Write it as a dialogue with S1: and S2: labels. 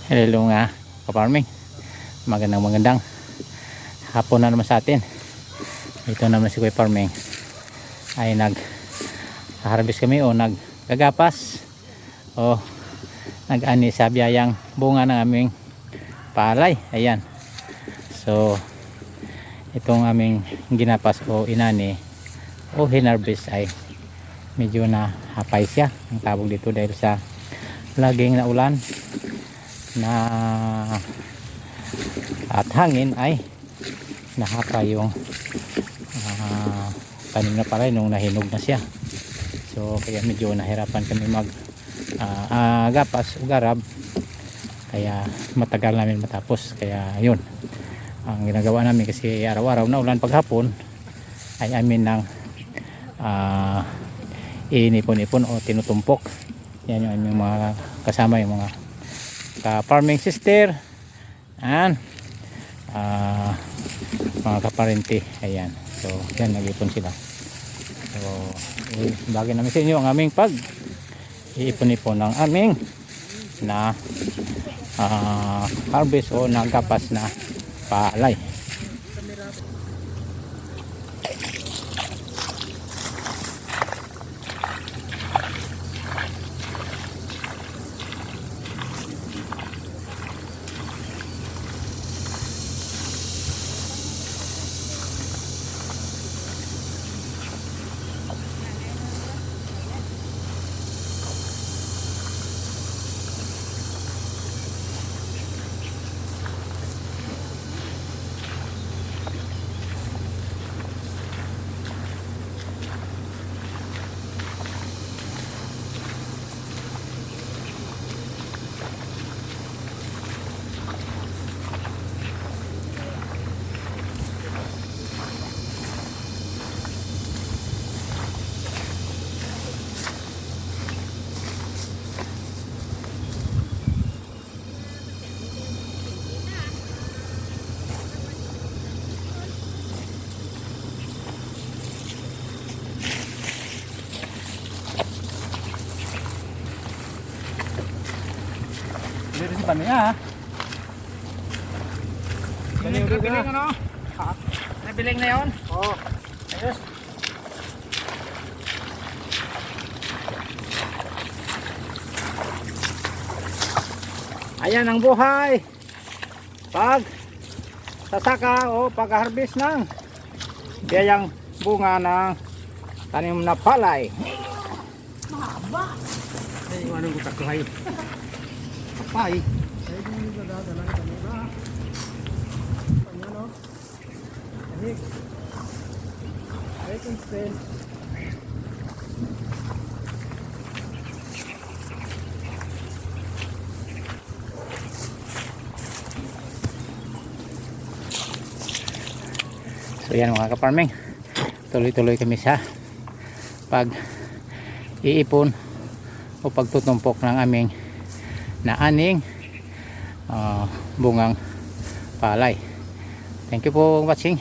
S1: Hello nga ka-farming, magandang hapon na naman sa atin. Ito naman si Kuya Farming ay nag-harvest kami o naggagapas o nag-ani sa biyayang bunga ng aming palay. Ayan, so itong aming ginapas o inani o hinarvest ay medyo na hapay siya ang tawag dito dahil sa laging na ulan na at hangin ay nahapa yung tanim na palay nung nahinog na siya. So kaya medyo nahirapan kami mag gapas o garab, kaya matagal namin matapos. Kaya yun ang ginagawa namin, kasi araw-araw na ulan paghapon ay amin ng inipon-ipon o tinutumpok. Yan yung aming mga kasama, yung mga ka-farming sister and mga kaparente. Ayan, so yan, nag-ipon sila. So bagay namin sa inyo ang aming pag iipon-ipon ng aming na harvest o nagapas na palay. Dito si Pano niya, ha? Biling ano? Ha? Nabiling na yun? Oo. Ayos. Ayan ang buhay pag sasaka o pag-harvest ng biyayang bunga ng tanim na palay. Mahaba. Ay, anong gutak ko kayo? Kapay. Ay, hindi ka dadalang kanina. Ano? Anik. Ay, constant. So yan mga ka-farming, tuloy-tuloy kami sa pag iipon o pagtutumpok ng aming naaning bungang palay. Thank you for watching.